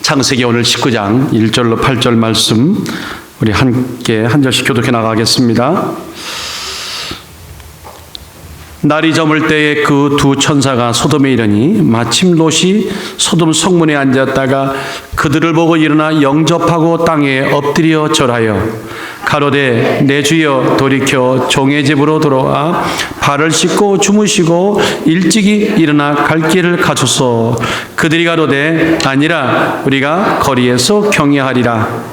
창세기 오늘 19장 1절로 8절 말씀 우리 함께 한 절씩 교독해 나가겠습니다. 날이 저물 때에 그 두 천사가 소돔에 이르니 마침 롯이 소돔 성문에 앉았다가 그들을 보고 일어나 영접하고 땅에 엎드려 절하여 가로되 내 주여 돌이켜 종의 집으로 돌아와 발을 씻고 주무시고 일찍이 일어나 갈 길을 가소서. 그들이 가로되 아니라 우리가 거리에서 경외하리라.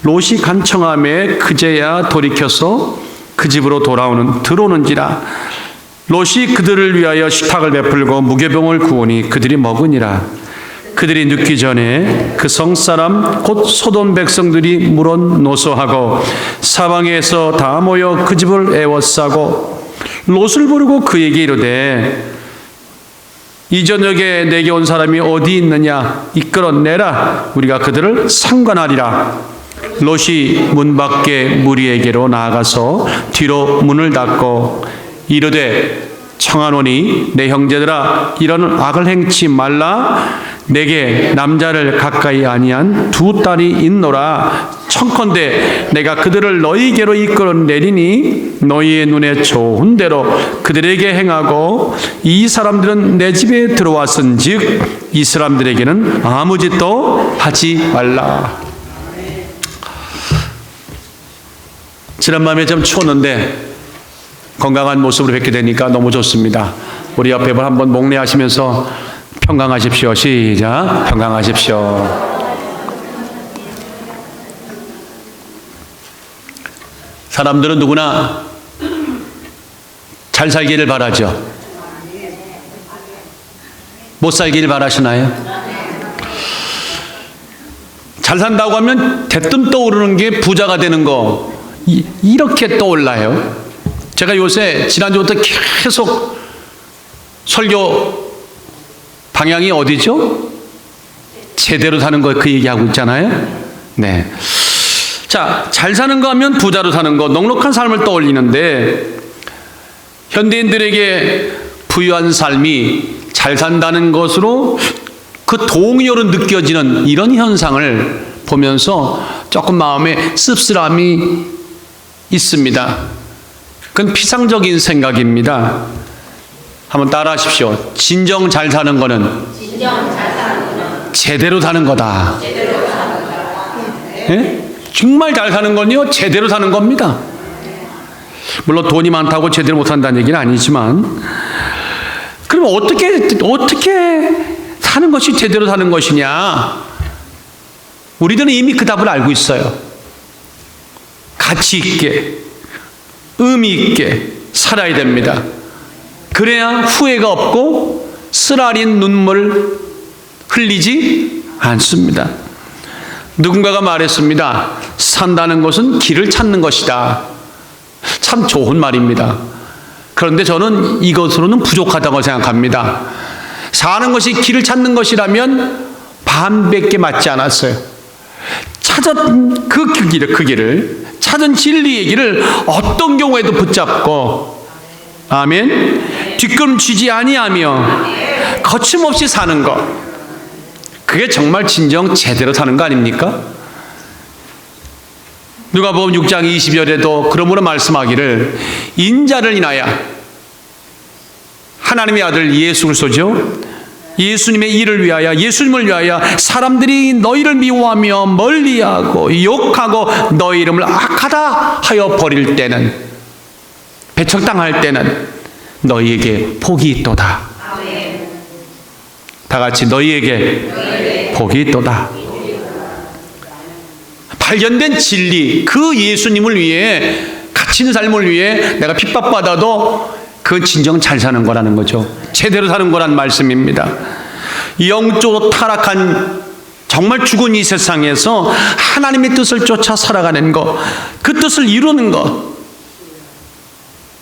롯이 간청함에 그제야 돌이켜서 그 집으로 들어오는지라. 롯이 그들을 위하여 식탁을 베풀고 무교병을 구우니 그들이 먹으니라. 그들이 눕기 전에 그 성사람 곧 소돔 백성들이 물론 노소하고 사방에서 다 모여 그 집을 애워싸고 롯을 부르고 그에게 이르되 이 저녁에 내게 온 사람이 어디 있느냐 이끌어내라. 우리가 그들을 상관하리라. 롯이 문 밖에 무리에게로 나아가서 뒤로 문을 닫고 이르되 청하노니 내 형제들아 이런 악을 행치 말라. 내게 남자를 가까이 아니한 두 딸이 있노라. 청컨대 내가 그들을 너희에게로 이끌어내리니 너희의 눈에 좋은 대로 그들에게 행하고 이 사람들은 내 집에 들어왔은즉 이 사람들에게는 아무 짓도 하지 말라. 지난밤에 좀 추웠는데 건강한 모습으로 뵙게 되니까 너무 좋습니다. 우리 옆에 분 한번 목례하시면서 평강하십시오. 시작. 평강하십시오. 사람들은 누구나 잘 살기를 바라죠. 못 살기를 바라시나요? 잘 산다고 하면 대뜸 떠오르는 게 부자가 되는 거, 이렇게 떠올라요. 제가 요새 지난주부터 계속 설교 방향이 어디죠? 제대로 사는 거 그 얘기하고 있잖아요. 네. 자, 잘 사는 거 하면 부자로 사는 거, 넉넉한 삶을 떠올리는데 현대인들에게 부유한 삶이 잘 산다는 것으로 그 동요로 느껴지는 이런 현상을 보면서 조금 마음에 씁쓸함이 있습니다. 그건 피상적인 생각입니다. 한번 따라하십시오. 진정 잘 사는 거는 제대로 사는 거다. 네? 정말 잘 사는 건요, 제대로 사는 겁니다. 물론 돈이 많다고 제대로 못 산다는 얘기는 아니지만, 그럼 어떻게 사는 것이 제대로 사는 것이냐? 우리들은 이미 그 답을 알고 있어요. 가치 있게, 의미 있게 살아야 됩니다. 그래야 후회가 없고 쓰라린 눈물 흘리지 않습니다. 누군가가 말했습니다. 산다는 것은 길을 찾는 것이다. 참 좋은 말입니다. 그런데 저는 이것으로는 부족하다고 생각합니다. 사는 것이 길을 찾는 것이라면 반밖에 맞지 않았어요. 찾은 그 길을 찾은 진리의 길을 어떤 경우에도 붙잡고, 아멘, 뒷걸음치지 아니하며 거침없이 사는 것, 그게 정말 진정 제대로 사는 거 아닙니까? 누가복음 6장 20절에도 그러므로 말씀하기를 인자를 인하여, 하나님의 아들 예수 그리스도죠, 예수님의 일을 위하여, 예수님을 위하여 사람들이 너희를 미워하며 멀리하고 욕하고 너희 이름을 악하다 하여 버릴 때는, 배척당할 때는 너희에게 복이 있도다. 다 같이 너희에게 복이 있도다. 발견된 진리, 그 예수님을 위해, 갇힌 삶을 위해 내가 핍박받아도 그 진정 잘 사는 거라는 거죠. 제대로 사는 거란 말씀입니다. 영적으로 타락한, 정말 죽은 이 세상에서 하나님의 뜻을 쫓아 살아가는 것, 그 뜻을 이루는 것,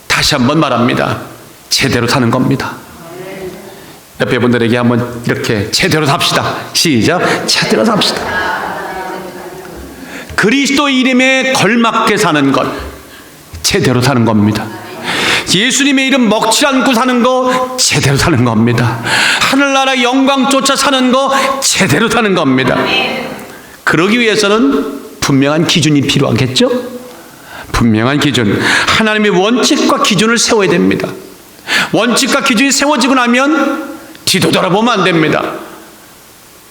다시 한번 말합니다. 제대로 사는 겁니다. 옆에 분들에게 한번 이렇게 제대로 삽시다. 시작. 제대로 삽시다. 그리스도 이름에 걸맞게 사는 것, 제대로 사는 겁니다. 예수님의 이름 먹지 않고 사는 거 제대로 사는 겁니다. 하늘나라 영광 쫓아 사는 거 제대로 사는 겁니다. 그러기 위해서는 분명한 기준이 필요하겠죠? 분명한 기준, 하나님의 원칙과 기준을 세워야 됩니다. 원칙과 기준이 세워지고 나면 뒤도 돌아보면 안 됩니다.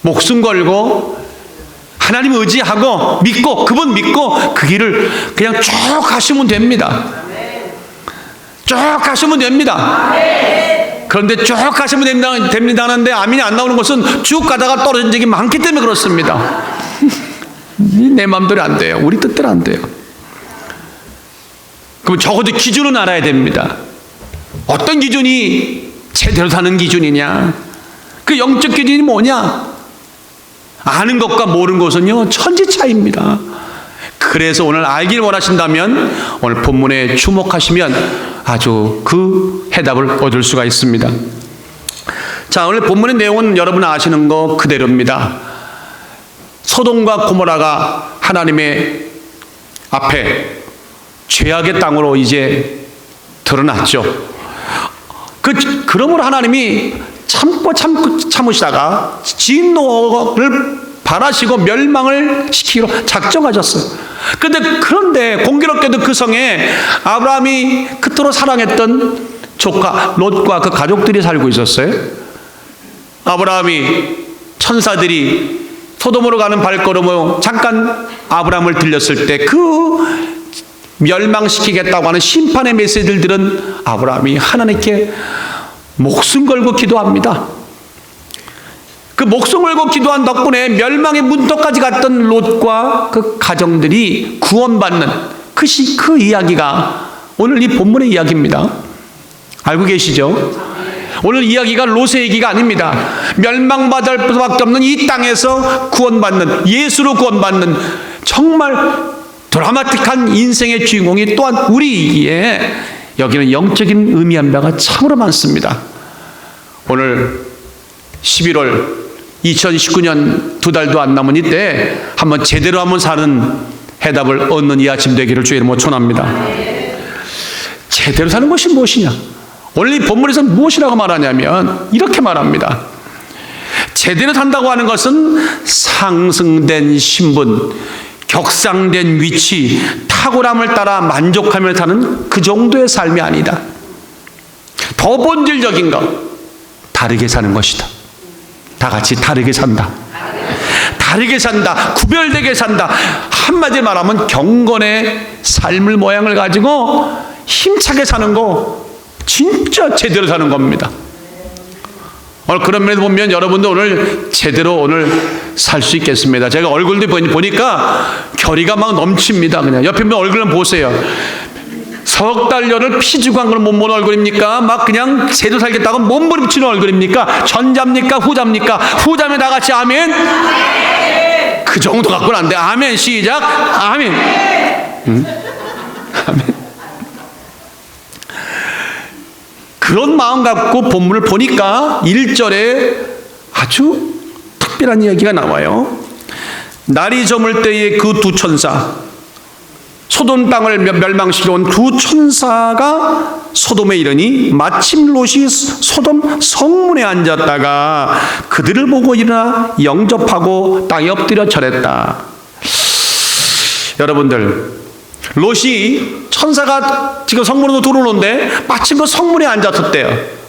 목숨 걸고 하나님 의지하고 믿고 그분 믿고 그 길을 그냥 쭉 가시면 됩니다. 쭉 가시면 됩니다. 그런데 쭉 가시면 됩니다 하는데 아멘이 안 나오는 것은 쭉 가다가 떨어진 적이 많기 때문에 그렇습니다. 내 마음대로 안 돼요. 우리 뜻대로 안 돼요. 그럼 적어도 기준은 알아야 됩니다. 어떤 기준이 제대로 사는 기준이냐, 그 영적 기준이 뭐냐, 아는 것과 모르는 것은요 천지 차이입니다. 그래서 오늘 알길 원하신다면 오늘 본문에 주목하시면 아주 그 해답을 얻을 수가 있습니다. 자, 오늘 본문의 내용은 여러분 아시는 거 그대로입니다. 소돔과 고모라가 하나님의 앞에 죄악의 땅으로 이제 드러났죠. 그러므로 하나님이 참으시다가 진노를 바라시고 멸망을 시키기로 작정하셨어요. 그런데 공교롭게도 그 성에 아브라함이 그토록 사랑했던 조카 롯과 그 가족들이 살고 있었어요. 아브라함이 천사들이 소돔으로 가는 발걸음으로 잠깐 아브라함을 들렸을 때 그 멸망시키겠다고 하는 심판의 메시지를 들은 아브라함이 하나님께 목숨 걸고 기도합니다. 그 목숨 걸고 기도한 덕분에 멸망의 문턱까지 갔던 롯과 그 가정들이 구원받는 그 이야기가 오늘 이 본문의 이야기입니다. 알고 계시죠? 오늘 이야기가 롯의 얘기가 아닙니다. 멸망받을 수밖에 없는 이 땅에서 구원받는, 예수로 구원받는 정말 드라마틱한 인생의 주인공이 또한 우리이기에 여기는 영적인 의미한 바가 참으로 많습니다. 오늘 11월 2019년 2달도 안 남은 이때 한번 제대로 한번 사는 해답을 얻는 이 아침 되기를 주의 이름으로 축원합니다. 제대로 사는 것이 무엇이냐? 오늘 이 본문에서는 무엇이라고 말하냐면 이렇게 말합니다. 제대로 산다고 하는 것은 상승된 신분, 격상된 위치, 탁월함을 따라 만족하며 사는 그 정도의 삶이 아니다. 더 본질적인 것, 다르게 사는 것이다. 다 같이 다르게 산다. 다르게 산다. 구별되게 산다. 한마디로 말하면 경건의 삶을 모양을 가지고 힘차게 사는 거 진짜 제대로 사는 겁니다. 오늘 그런 면에서 보면 여러분도 오늘 제대로 오늘 살 수 있겠습니다. 제가 얼굴도 보니까 결의가 막 넘칩니다. 그냥 옆에 있는 얼굴을 보세요. 석 달년을 피주간 걸 못 보는 얼굴입니까? 막 그냥 제대로 살겠다고 몸부림치는 얼굴입니까? 전자입니까? 후자입니까? 후자면 다 같이 아멘? 아멘. 그 정도 갖고는 안 돼. 아멘. 시작. 아멘. 아멘. 그런 마음 갖고 본문을 보니까 1절에 아주 특별한 이야기가 나와요. 날이 저물 때에 그 두 천사, 소돔 땅을 멸망시켜 온 두 천사가 소돔에 이르니 마침 롯이 소돔 성문에 앉았다가 그들을 보고 일어나 영접하고 땅에 엎드려 절했다. 여러분들, 롯이 천사가 지금 성문으로 들어오는데 마침 그 성문에 앉았었대요.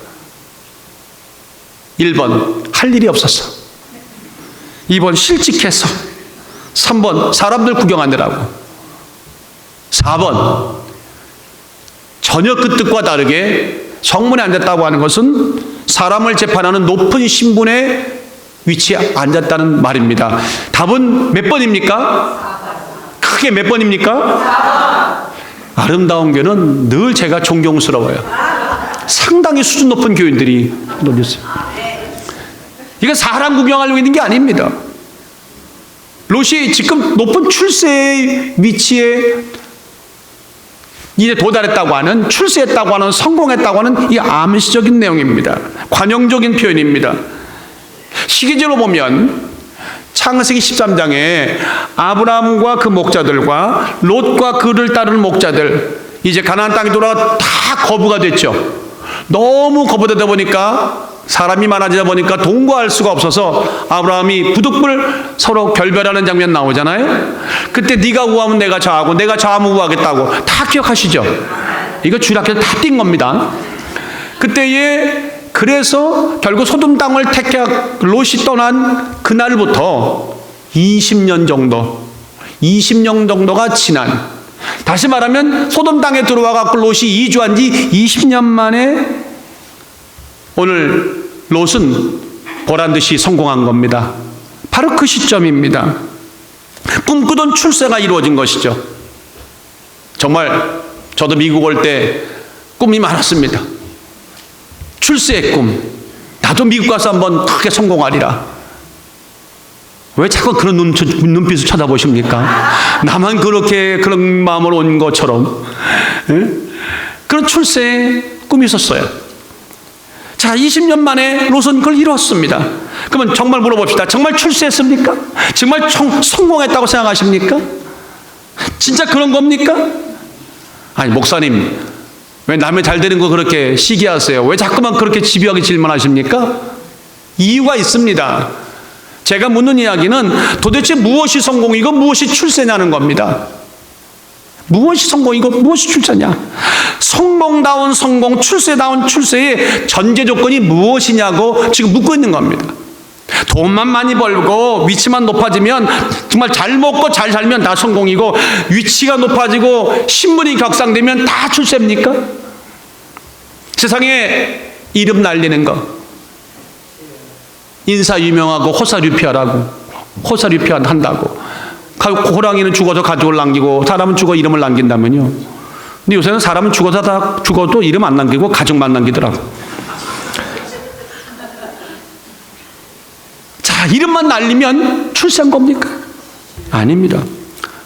1번 할 일이 없었어. 2번 실직했어. 3번 사람들 구경하느라고. 4번 전혀 그 뜻과 다르게 성문에 앉았다고 하는 것은 사람을 재판하는 높은 신분의 위치에 앉았다는 말입니다. 답은 몇 번입니까? 크게 몇 번입니까? 아름다운 교회는 늘 제가 존경스러워요. 상당히 수준 높은 교인들이 놀렸어요. 이거 사람 구경하려고 있는 게 아닙니다. 롯이 지금 높은 출세의 위치에 이제 도달했다고 하는, 출세했다고 하는, 성공했다고 하는 이 암시적인 내용입니다. 관용적인 표현입니다. 시기적으로 보면 창세기 13장에 아브라함과 그 목자들과 롯과 그를 따르는 목자들, 이제 가나안 땅에 돌아가 다 거부가 됐죠. 너무 거부되다 보니까 사람이 많아지다 보니까 동거할 수가 없어서 아브라함이 부득불 서로 결별하는 장면 나오잖아요. 그때 네가 우하면 내가 좌하고 내가 좌하면 우하겠다고 다 기억하시죠? 이거 주일학교에서 다 띈 겁니다. 그때에 그래서 결국 소돔 땅을 택해 롯이 떠난 그날부터 20년 정도가 지난, 다시 말하면 소돔 땅에 들어와 갖고 롯이 이주한 지 20년 만에 오늘 롯은 보란듯이 성공한 겁니다. 바로 그 시점입니다. 꿈꾸던 출세가 이루어진 것이죠. 정말 저도 미국 올 때 꿈이 많았습니다. 출세의 꿈. 나도 미국 가서 한번 크게 성공하리라. 왜 자꾸 그런 눈빛을 쳐다보십니까? 나만 그렇게 그런 마음으로 온 것처럼. 그런 출세의 꿈이 있었어요. 자, 20년 만에 롯은 그걸 이뤘습니다. 그러면 정말 물어봅시다. 정말 출세했습니까? 정말 성공했다고 생각하십니까? 진짜 그런 겁니까? 아니, 목사님, 왜 남의 잘 되는 거 그렇게 시기하세요? 왜 자꾸만 그렇게 집요하게 질문하십니까? 이유가 있습니다. 제가 묻는 이야기는 도대체 무엇이 성공이고 무엇이 출세냐는 겁니다. 무엇이 성공이고 무엇이 출세냐? 성공다운 성공, 출세다운 출세의 전제 조건이 무엇이냐고 지금 묻고 있는 겁니다. 돈만 많이 벌고 위치만 높아지면, 정말 잘 먹고 잘 살면 다 성공이고, 위치가 높아지고 신분이 격상되면 다 출세입니까? 세상에 이름 날리는 거, 인사 유명하고 호사류피하라고, 호사류피한 한다고, 호랑이는 죽어서 가족을 남기고 사람은 죽어 이름을 남긴다면요. 근데 요새는 사람은 죽어도 이름 안 남기고 가족만 남기더라고. 자, 이름만 날리면 출세한 겁니까? 아닙니다.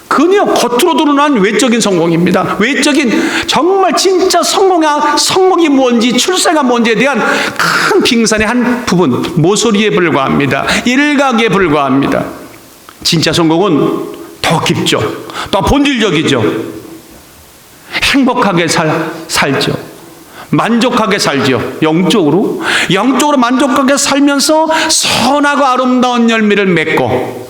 그냥 겉으로 드러난 외적인 성공입니다. 외적인, 정말 진짜 성공이 뭔지, 출세가 뭔지에 대한 큰 빙산의 한 부분, 모서리에 불과합니다. 일각에 불과합니다. 진짜 성공은 더 깊죠. 더 본질적이죠. 행복하게 살죠. 만족하게 살죠. 영적으로 만족하게 살면서 선하고 아름다운 열매를 맺고,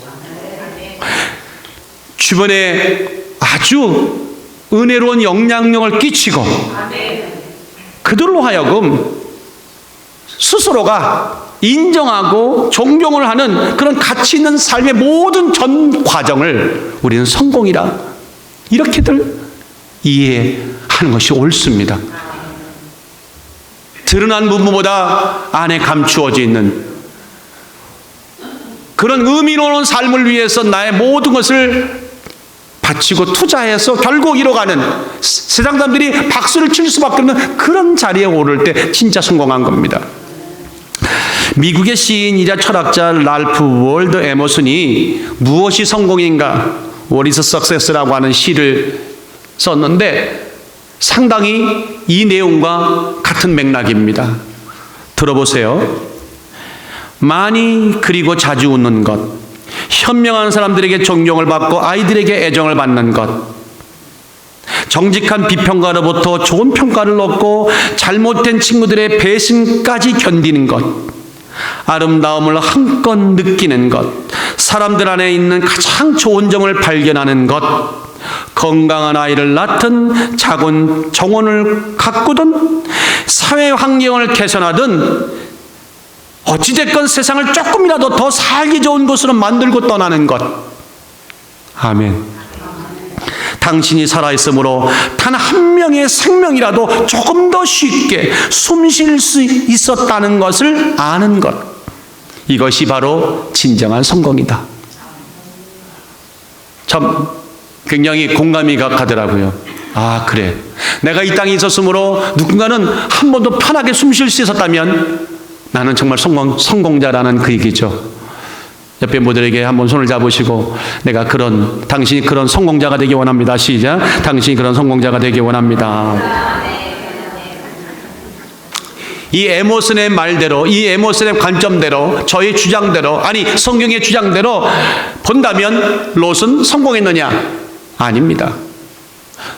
주변에 아주 은혜로운 영향력을 끼치고, 그들로 하여금 스스로가 인정하고 존경을 하는 그런 가치 있는 삶의 모든 전 과정을 우리는 성공이라 이렇게들 이해하는 것이 옳습니다. 드러난 부분보다 안에 감추어져 있는 그런 의미로운 삶을 위해서 나의 모든 것을 바치고 투자해서 결국 이뤄가는, 세상 사람들이 박수를 칠 수밖에 없는 그런 자리에 오를 때 진짜 성공한 겁니다. 미국의 시인이자 철학자 랄프 월드 에머슨이 무엇이 성공인가, What is success라고 하는 시를 썼는데 상당히 이 내용과 같은 맥락입니다. 들어보세요. 많이 그리고 자주 웃는 것, 현명한 사람들에게 존경을 받고 아이들에게 애정을 받는 것, 정직한 비평가로부터 좋은 평가를 얻고 잘못된 친구들의 배신까지 견디는 것, 아름다움을 한껏 느끼는 것, 사람들 안에 있는 가장 좋은 점을 발견하는 것, 건강한 아이를 낳든 작은 정원을 가꾸든 사회 환경을 개선하든 어찌됐건 세상을 조금이라도 더 살기 좋은 곳으로 만들고 떠나는 것. 아멘. 당신이 살아있으므로 단 한 명의 생명이라도 조금 더 쉽게 숨 쉴 수 있었다는 것을 아는 것. 이것이 바로 진정한 성공이다. 참 굉장히 공감이 가더라고요. 아, 그래. 내가 이 땅에 있었으므로 누군가는 한 번도 편하게 숨 쉴 수 있었다면 나는 정말 성공자라는 그 얘기죠. 옆에 분들에게 한번 손을 잡으시고, 당신이 그런 성공자가 되기 원합니다. 시작. 당신이 그런 성공자가 되기 원합니다. 이 에머슨의 말대로, 이 에머슨의 관점대로, 저의 주장대로, 아니 성경의 주장대로 본다면 롯은 성공했느냐? 아닙니다.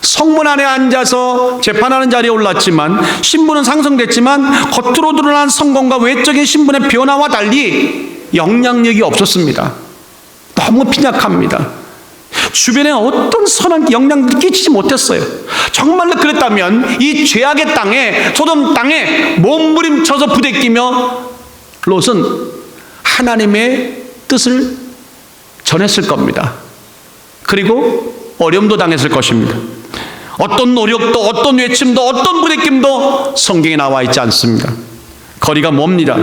성문 안에 앉아서 재판하는 자리에 올랐지만 신분은 상승됐지만 겉으로 드러난 성공과 외적인 신분의 변화와 달리 영향력이 없었습니다. 너무 빈약합니다. 주변에 어떤 선한 영향도 끼치지 못했어요. 정말로 그랬다면 이 죄악의 땅에, 소돔 땅에 몸부림쳐서 부대끼며 롯은 하나님의 뜻을 전했을 겁니다. 그리고 어려움도 당했을 것입니다. 어떤 노력도, 어떤 외침도, 어떤 부대낌도 성경에 나와 있지 않습니다. 거리가 멉니다.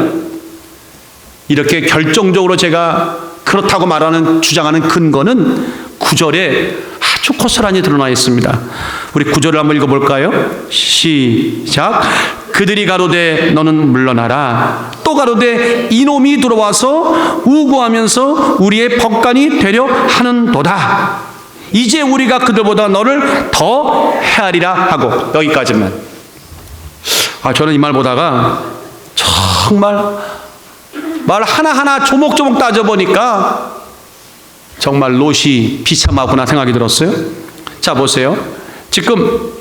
이렇게 결정적으로 제가 그렇다고 주장하는 근거는 9절에 아주 고스란히 드러나 있습니다. 우리 9절을 한번 읽어볼까요? 시작. 그들이 가로되 너는 물러나라. 또 가로되 이놈이 들어와서 우고하면서 우리의 법관이 되려 하는도다. 이제 우리가 그들보다 너를 더 헤아리라 하고. 여기까지만. 저는 이 말 보다가 정말 말 하나하나 조목조목 따져보니까 정말 롯이 비참하구나 생각이 들었어요. 자, 보세요. 지금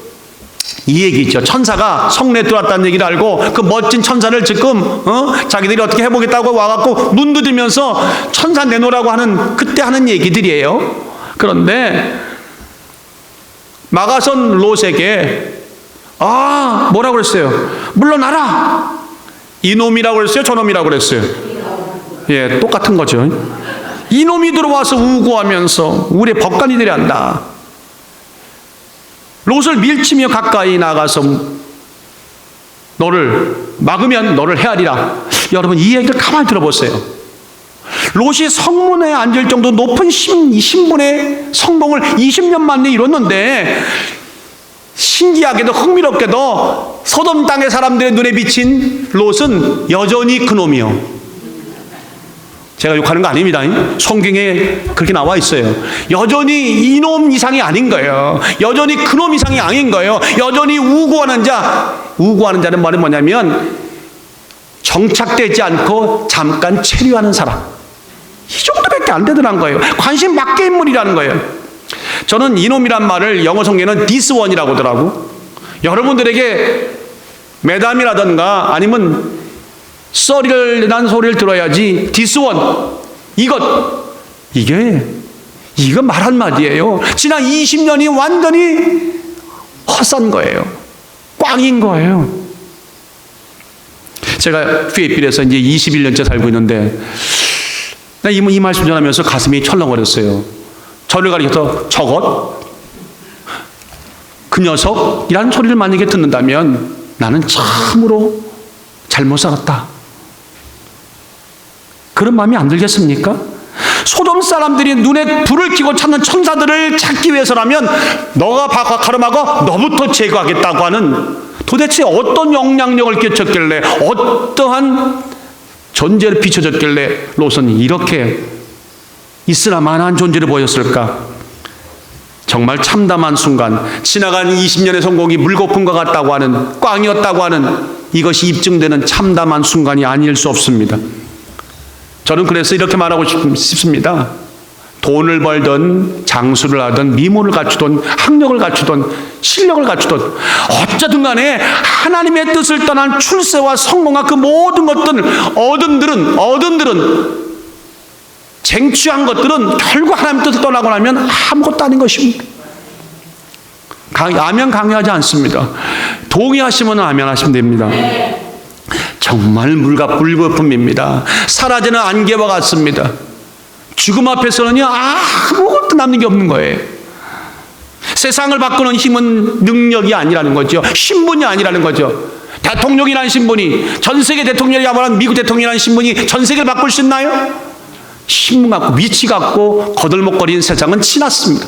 이 얘기 있죠. 천사가 성내에 들어왔다는 얘기를 알고 그 멋진 천사를 지금 자기들이 어떻게 해보겠다고 와갖고 눈 두들면서 천사 내놓으라고 하는 그때 하는 얘기들이에요. 그런데 마가선 롯에게 뭐라고 그랬어요? 물러나라. 이놈이라고 그랬어요? 저놈이라고 그랬어요? 예, 똑같은 거죠. 이놈이 들어와서 우고하면서 우리의 법관이 되려 한다. 롯을 밀치며 가까이 나가서 너를 막으면 너를 헤아리라. 여러분, 이 얘기를 가만히 들어보세요. 롯이 성문에 앉을 정도 높은 신분의 성공을 20년 만에 이뤘는데 신기하게도 흥미롭게도 소돔 땅의 사람들의 눈에 비친 롯은 여전히 그놈이요. 제가 욕하는 거 아닙니다. 성경에 그렇게 나와 있어요. 여전히 이놈 이상이 아닌 거예요. 여전히 그놈 이상이 아닌 거예요. 여전히 우고하는 자. 우고하는 자는 말은 뭐냐면 정착되지 않고 잠깐 체류하는 사람. 이 정도밖에 안 되더란 거예요. 관심 밖의 인물이라는 거예요. 저는 이놈이란 말을 영어 성경에는 this one이라고 하더라고. 여러분들에게 매담이라든가 아니면 썰이란 소리를 들어야지 this one, 이거 말 한마디예요. 지난 20년이 완전히 헛산 거예요. 꽝인 거예요. 제가 필리핀에서 이제 21년째 살고 있는데 이 말씀 전하면서 가슴이 철렁거렸어요. 저를 가리켜서 저것, 그 녀석이라는 소리를 만약에 듣는다면 나는 참으로 잘못 살았다. 그런 마음이 안 들겠습니까? 소돔 사람들이 눈에 불을 켜고 찾는 천사들을 찾기 위해서라면 너가 가름하고 너부터 제거하겠다고 하는 도대체 어떤 영향력을 끼쳤길래 어떠한 존재를 비춰졌길래 롯은 이렇게 있으나마나한 존재를 보였을까? 정말 참담한 순간, 지나간 20년의 성공이 물거품과 같다고 하는, 꽝이었다고 하는 이것이 입증되는 참담한 순간이 아닐 수 없습니다. 저는 그래서 이렇게 말하고 싶습니다. 돈을 벌든 장수를 하든 미모를 갖추든 학력을 갖추든 실력을 갖추든 어쩌든 간에 하나님의 뜻을 떠난 출세와 성공과 그 모든 것들 어른들은 쟁취한 것들은 결국 하나님의 뜻을 떠나고 나면 아무것도 아닌 것입니다. 아멘 강요하지 않습니다. 동의하시면 아멘 하시면 됩니다. 정말 물거품입니다. 사라지는 안개와 같습니다. 죽음 앞에서는요 아무것도 남는 게 없는 거예요. 세상을 바꾸는 힘은 능력이 아니라는 거죠. 신분이 아니라는 거죠. 대통령이라는 신분이, 전 세계 대통령이 말하는 미국 대통령이라는 신분이 전 세계를 바꿀 수 있나요? 신분 갖고 위치 갖고 거들먹거리는 세상은 지났습니다.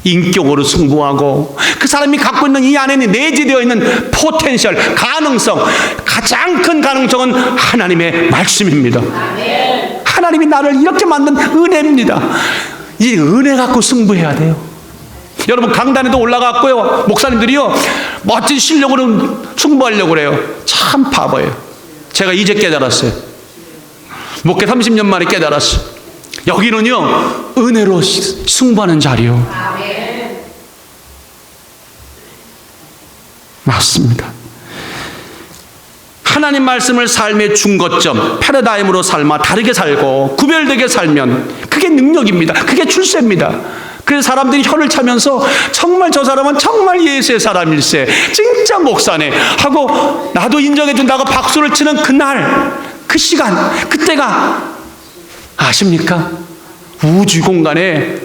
인격으로 승부하고 그 사람이 갖고 있는 이 안에 내재되어 있는 포텐셜, 가능성, 가장 큰 가능성은 하나님의 말씀입니다. 하나님이 나를 이렇게 만든 은혜입니다. 이 은혜 갖고 승부해야 돼요. 여러분 강단에도 올라갔고요, 목사님들이요 멋진 실력으로 승부하려고 그래요. 참 바보예요. 제가 이제 깨달았어요. 목회 30년 만에 깨달았어요. 여기는요 은혜로 승부하는 자리요. 맞습니다. 하나님 말씀을 삶의 중거점, 패러다임으로 삶아 다르게 살고 구별되게 살면 그게 능력입니다. 그게 출세입니다. 그래서 사람들이 혀를 차면서 정말 저 사람은 정말 예수의 사람일세, 진짜 목사네 하고 나도 인정해 준다고 박수를 치는 그날, 그 시간, 그때가 아십니까? 우주 공간에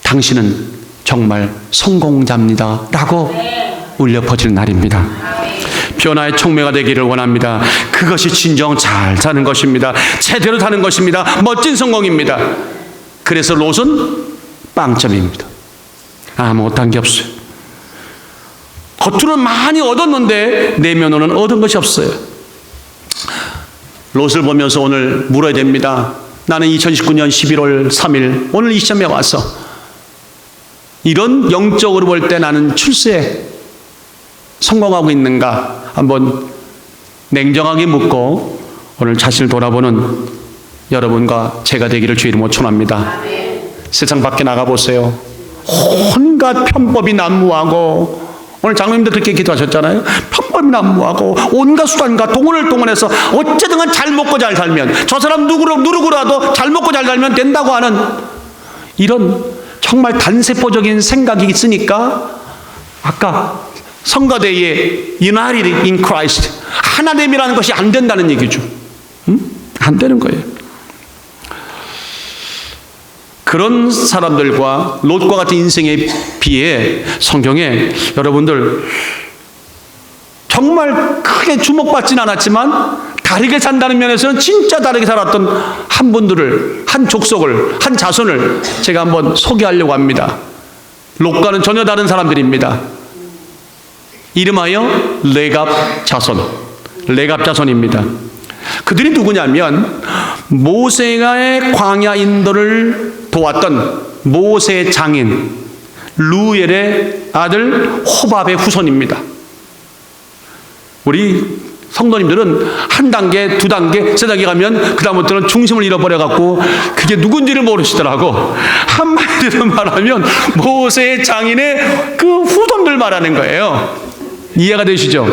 당신은 정말 성공자입니다 라고 울려 퍼질 날입니다. 변화의 촉매가 되기를 원합니다. 그것이 진정 잘 사는 것입니다. 제대로 사는 것입니다. 멋진 성공입니다. 그래서 롯은 빵점입니다. 아무것도 게 없어요. 겉으로는 많이 얻었는데 내면으로는 얻은 것이 없어요. 롯을 보면서 오늘 물어야 됩니다. 나는 2019년 11월 3일 오늘 이 시점에 와서 이런 영적으로 볼 때 나는 출세에 성공하고 있는가 한번 냉정하게 묻고 오늘 자신을 돌아보는 여러분과 제가 되기를 주의 이름으로 축원합니다. 세상 밖에 나가보세요. 온갖 편법이 난무하고, 오늘 장로님도 그렇게 기도하셨잖아요. 편법이 난무하고 온갖 수단과 동원을 동원해서 어쨌든 잘 먹고 잘 살면, 저 사람 누구라도 잘 먹고 잘 살면 된다고 하는 이런 정말 단세포적인 생각이 있으니까 아까 성가대의 United in Christ, 하나됨이라는 것이 안 된다는 얘기죠. 안 되는 거예요. 그런 사람들과 롯과 같은 인생에 비해 성경에 여러분들 정말 크게 주목받지는 않았지만 다르게 산다는 면에서는 진짜 다르게 살았던 한 분들을, 한 족속을, 한 자손을 제가 한번 소개하려고 합니다. 롯과는 전혀 다른 사람들입니다. 이름하여 레갑 자손입니다. 그들이 누구냐면 모세가의 광야 인도를 도왔던 모세 장인 루엘의 아들 호밥의 후손입니다. 우리 성도님들은 한 단계, 두 단계, 세 단계 가면 그 다음부터는 중심을 잃어버려갖고 그게 누군지를 모르시더라고. 한마디로 말하면 모세 장인의 그 후손들 말하는 거예요. 이해가 되시죠?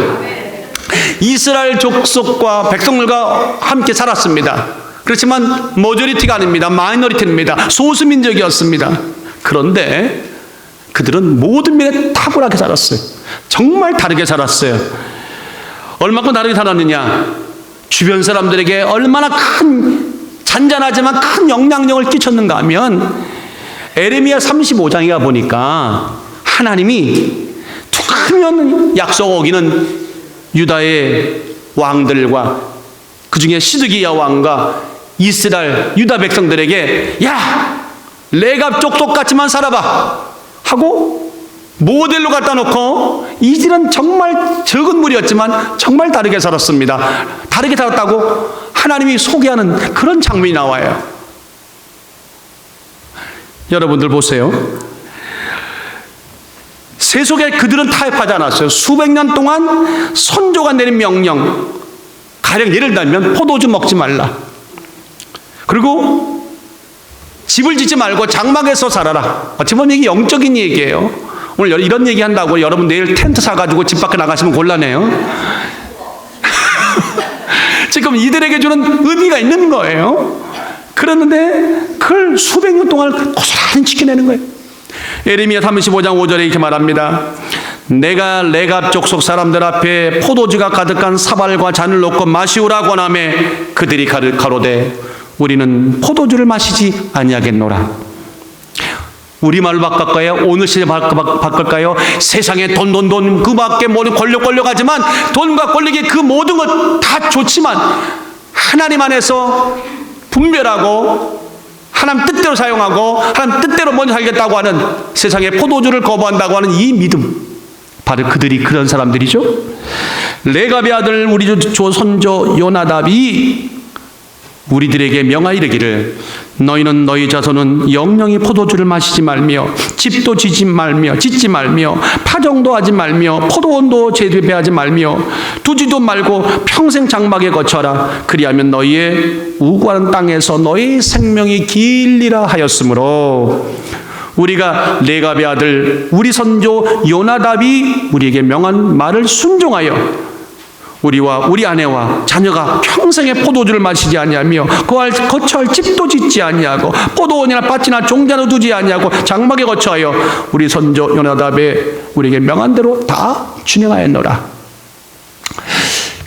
이스라엘 족속과 백성들과 함께 살았습니다. 그렇지만 머저리티가 아닙니다. 마이너리티입니다. 소수민족이었습니다. 그런데 그들은 모든 면에 탁월하게 살았어요. 정말 다르게 살았어요. 얼마큼 다르게 살았느냐? 주변 사람들에게 얼마나 잔잔하지만 큰 영향력을 끼쳤는가 하면 에레미야 35장에 보니까 하나님이 투하면 약속 어기는 유다의 왕들과 그 중에 시드기야 왕과 이스라엘 유다 백성들에게 야, 레갑 족속같이만 살아봐 하고 모델로 갖다 놓고 이들은 정말 적은 무리였지만 정말 다르게 살았습니다. 다르게 살았다고 하나님이 소개하는 그런 장면이 나와요. 여러분들 보세요. 세속에 그들은 타협하지 않았어요. 수백 년 동안 선조가 내린 명령, 가령 예를 들면 포도주 먹지 말라, 그리고 집을 짓지 말고 장막에서 살아라. 어찌 보면 이게 영적인 얘기예요. 오늘 이런 얘기 한다고 여러분 내일 텐트 사가지고 집 밖에 나가시면 곤란해요. 지금 이들에게 주는 의미가 있는 거예요. 그랬는데 그걸 수백 년 동안 고스란히 지켜내는 거예요. 에레미야 35장 5절에 이렇게 말합니다. 내가 레갑 족속 사람들 앞에 포도주가 가득한 사발과 잔을 놓고 마시우라 권하매 그들이 가로되 우리는 포도주를 마시지 아니하겠노라. 우리말로 바꿀까요? 오늘 시대 바꿀까요? 세상에 돈 그 밖에 모든 권력하지만 돈과 권력의 그 모든 것 다 좋지만 하나님 안에서 분별하고 하나님 뜻대로 사용하고 하나님 뜻대로 먼저 살겠다고 하는, 세상의 포도주를 거부한다고 하는 이 믿음, 바로 그들이 그런 사람들이죠. 레갑의 아들 우리 조선조 요나답이 우리들에게 명하이르기를 너희는 너희 자손은 영영이 포도주를 마시지 말며 집도 짓지 말며 파종도 하지 말며 포도원도 재배하지 말며 두지도 말고 평생 장막에 거쳐라. 그리하면 너희의 우구하는 땅에서 너희 생명이 길리라 하였으므로 우리가 레갑의 아들 우리 선조 요나답이 우리에게 명한 말을 순종하여 우리와 우리 아내와 자녀가 평생에 포도주를 마시지 아니하며 거처할 집도 짓지 아니하고 포도원이나 밭이나 종자도 두지 아니하고 장막에 거처하여 우리 선조 요나답의 우리에게 명한 대로 다 준행하였노라.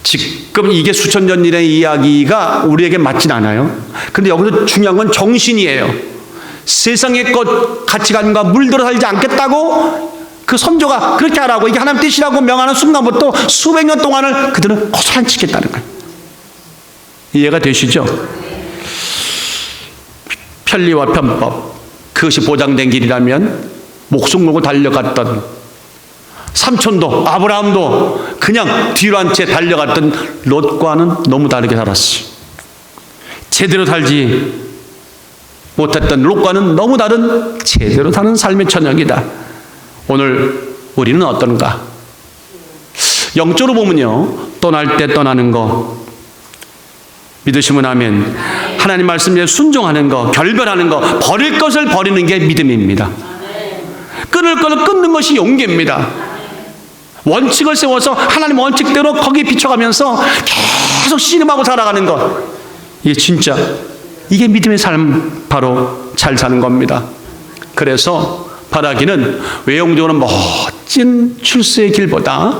지금 이게 수천 년 전의 이야기가 우리에게 맞진 않아요. 근데 여기서 중요한 건 정신이에요. 세상의 것 가치관과 물들어 살지 않겠다고 그 선조가 그렇게 하라고 이게 하나님 뜻이라고 명하는 순간부터 수백 년 동안을 그들은 고스란히 지켰다는 거예요. 이해가 되시죠? 편리와 편법, 그것이 보장된 길이라면 목숨 걸고 달려갔던 삼촌도 아브라함도 그냥 뒤로 한 채 달려갔던 롯과는 너무 다르게 살았어요. 제대로 살지 못했던 롯과는 너무 다른 제대로 사는 삶의 천역이다. 오늘 우리는 어떤가? 영적으로 보면요, 떠날 때 떠나는 거, 믿으시면 아멘. 하나님 말씀에 순종하는 거, 결별하는 거, 버릴 것을 버리는 게 믿음입니다. 끊을 것을 끊는 것이 용기입니다. 원칙을 세워서 하나님 원칙대로 거기에 비춰가면서 계속 씨름하고 살아가는 것, 이게 진짜 이게 믿음의 삶, 바로 잘 사는 겁니다. 그래서 바라기는 외형적으로 멋진 출세의 길보다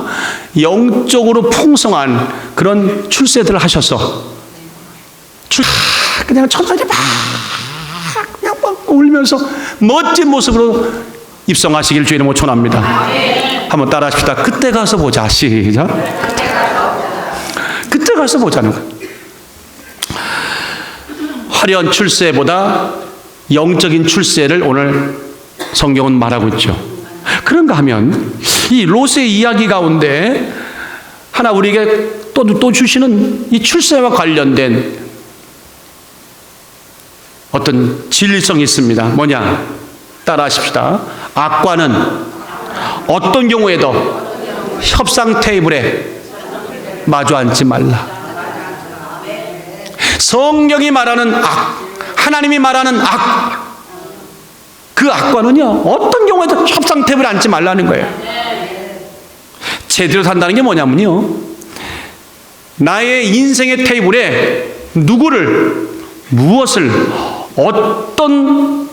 영적으로 풍성한 그런 출세들을 하셔서 그냥 천천히 그냥 막 울면서 멋진 모습으로 입성하시길 주의 이름으로 축원합니다. 한번 따라하십시다. 그때 가서 보자. 시작. 그때 가서 보자는 거예요. 화려한 출세보다 영적인 출세를 오늘 성경은 말하고 있죠. 그런가 하면 이 롯의 이야기 가운데 하나 우리에게 또 주시는 이 출세와 관련된 어떤 진리성이 있습니다. 뭐냐? 따라하십시다. 악과는 어떤 경우에도 협상 테이블에 마주 앉지 말라. 성경이 말하는 악, 하나님이 말하는 악, 그 악과는요, 어떤 경우에도 협상 테이블에 앉지 말라는 거예요. 제대로 산다는 게 뭐냐면요, 나의 인생의 테이블에 누구를, 무엇을, 어떤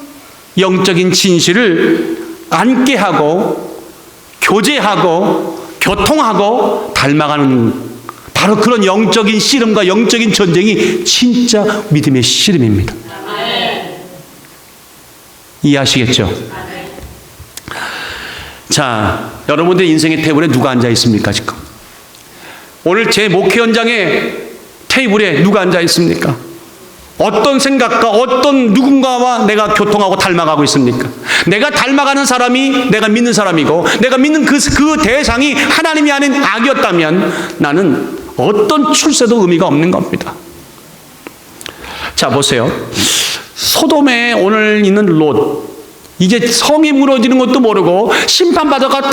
영적인 진실을 앉게 하고 교제하고 교통하고 닮아가는 바로 그런 영적인 씨름과 영적인 전쟁이 진짜 믿음의 씨름입니다. 이해하시겠죠? 자, 여러분들 인생의 테이블에 누가 앉아 있습니까 지금? 오늘 제 목회 현장에 테이블에 누가 앉아 있습니까? 어떤 생각과 어떤 누군가와 내가 교통하고 닮아가고 있습니까? 내가 닮아가는 사람이 내가 믿는 사람이고 내가 믿는 그 대상이 하나님이 아닌 악이었다면 나는 어떤 출세도 의미가 없는 겁니다. 자, 보세요. 소돔에 오늘 있는 롯, 이제 성이 무너지는 것도 모르고 심판받아가 다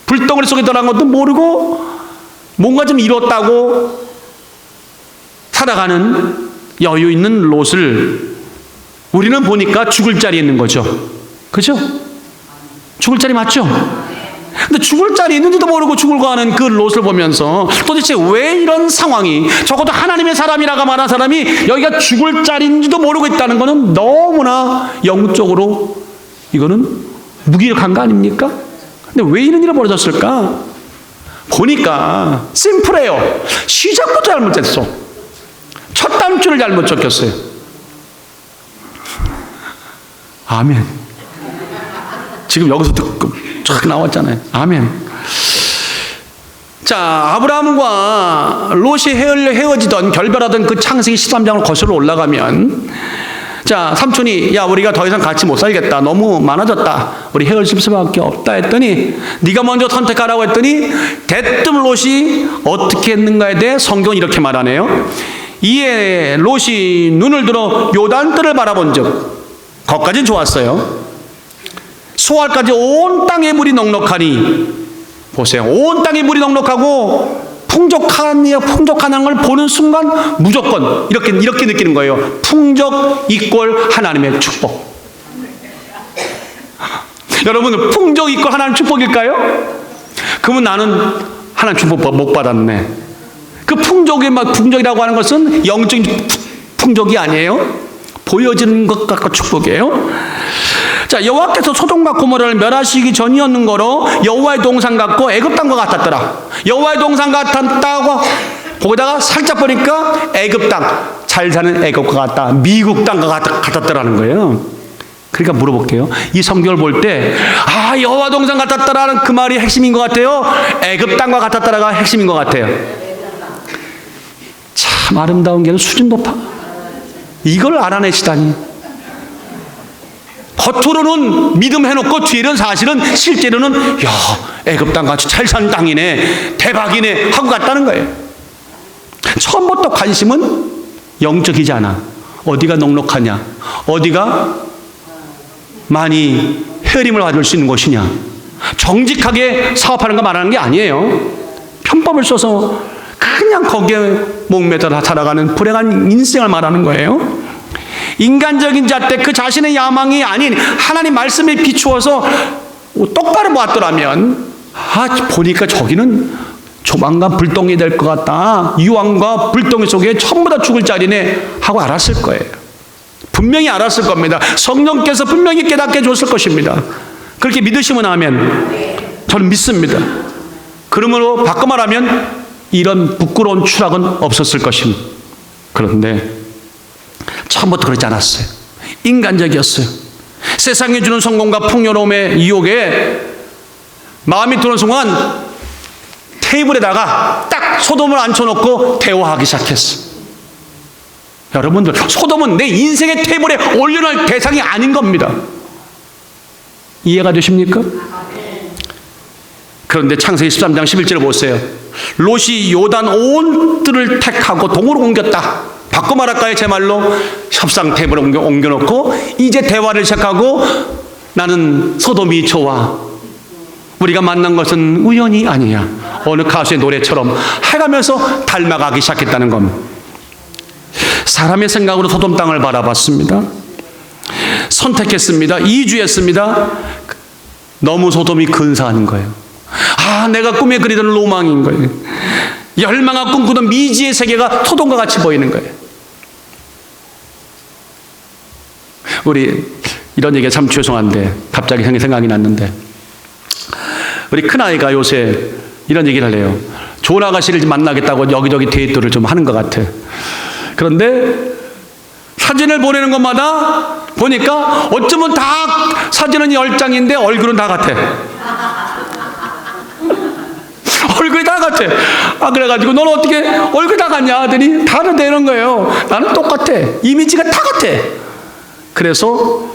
불덩어리 속에 들어간 것도 모르고 뭔가 좀 이뤘다고 살아가는 여유 있는 롯을 우리는 보니까 죽을 자리에 있는 거죠. 그죠? 죽을 자리 맞죠? 근데 죽을 자리에 있는지도 모르고 죽을 가는 그 롯을 보면서 도대체 왜 이런 상황이, 적어도 하나님의 사람이라고 말한 사람이 여기가 죽을 자리인지도 모르고 있다는 것은 너무나 영적으로 이거는 무기력한 거 아닙니까? 근데 왜 이런 일이 벌어졌을까? 보니까 심플해요. 시작부터 잘못했어. 첫 단추를 잘못 쫓겼어요. 아멘. 지금 여기서 듣고 쫙 나왔잖아요. 아멘. 자, 아브라함과 롯이 헤어지던 결별하던 그 창세기 13장을 거슬러 올라가면, 자, 삼촌이 야 우리가 더 이상 같이 못 살겠다, 너무 많아졌다, 우리 헤어질 수밖에 없다 했더니 네가 먼저 선택하라고 했더니 대뜸 롯이 어떻게 했는가에 대해 성경은 이렇게 말하네요. 이에 롯이 눈을 들어 요단뜰을 바라본즉, 거기까지는 좋았어요. 소알까지 온 땅에 물이 넉넉하니, 보세요, 온 땅에 물이 넉넉하고 풍족한 걸 보는 순간 무조건 이렇게 느끼는 거예요. 풍족 이꼴 하나님의 축복. 여러분, 풍족 이꼴 하나님 축복일까요? 그러면 나는 하나님 축복 못 받았네. 그 풍족이라고 하는 것은 영적인 풍족이 아니에요. 보여지는 것 갖고 축복이에요. 자, 여호와께서 소돔과 고모라를 멸하시기 전이었는거로 여호와의 동산 같고 애굽 땅과 같았더라. 여호와의 동산 같았다고 거기다가 살짝 보니까 애굽 땅, 잘 사는 애굽과 같다, 미국 땅과 같았더라는 거예요. 그러니까 물어볼게요. 이 성경을 볼 때 여호와 동산 같았더라는 그 말이 핵심인 것 같아요? 애굽 땅과 같았더라가 핵심인 것 같아요? 참 아름다운 게 수준 높아. 이걸 알아내시다니. 겉으로는 믿음 해놓고 뒤에는 사실은 실제로는 애굽 땅같이 잘 산 땅이네, 대박이네 하고 갔다는 거예요. 처음부터 관심은 영적이지 않아. 어디가 넉넉하냐, 어디가 많이 헤아림을 받을 수 있는 곳이냐, 정직하게 사업하는 거 말하는 게 아니에요. 편법을 써서 그냥 거기에 목매달아 살아가는 불행한 인생을 말하는 거예요. 인간적인 잣대, 그 자신의 야망이 아닌 하나님 말씀에 비추어서 똑바로 보았더라면 보니까 저기는 조만간 불덩이 될 것 같다, 유황과 불덩이 속에 전부 다 죽을 자리네 하고 알았을 거예요. 분명히 알았을 겁니다. 성령께서 분명히 깨닫게 해줬을 것입니다. 그렇게 믿으시면 아멘. 저는 믿습니다. 그러므로 바꿔 말하면 이런 부끄러운 추락은 없었을 것입니다. 그런데 처음부터 그렇지 않았어요. 인간적이었어요. 세상이 주는 성공과 풍요로움의 유혹에 마음이 드는 순간 테이블에다가 딱 소돔을 앉혀놓고 대화하기 시작했어. 여러분들, 소돔은 내 인생의 테이블에 올려놓을 대상이 아닌 겁니다. 이해가 되십니까? 그런데 창세기 13장 11절을 보세요. 롯이 요단 온 뜰을 택하고 동으로 옮겼다. 바꿔 말할까요? 제 말로 협상 테이블을 옮겨놓고 이제 대화를 시작하고, 나는 소돔이 좋아, 우리가 만난 것은 우연이 아니야, 어느 가수의 노래처럼 해가면서 닮아가기 시작했다는 겁니다. 사람의 생각으로 소돔 땅을 바라봤습니다. 선택했습니다. 이주했습니다. 너무 소돔이 근사한 거예요. 내가 꿈에 그리던 로망인 거예요. 열망하고 꿈꾸던 미지의 세계가 소돔과 같이 보이는 거예요. 우리 이런 얘기가 참 죄송한데 갑자기 생각이 났는데, 우리 큰아이가 요새 이런 얘기를 해요. 좋은 아가씨를 만나겠다고 여기저기 데이트를 좀 하는 것 같아. 그런데 사진을 보내는 것마다 보니까 어쩌면 다 사진은 10장인데 얼굴은 다 같아. 얼굴이 다 같아. 그래가지고 너는 어떻게 얼굴이 다 같냐 하더니 다른데 이런 거예요. 나는 똑같아. 이미지가 다 같아. 그래서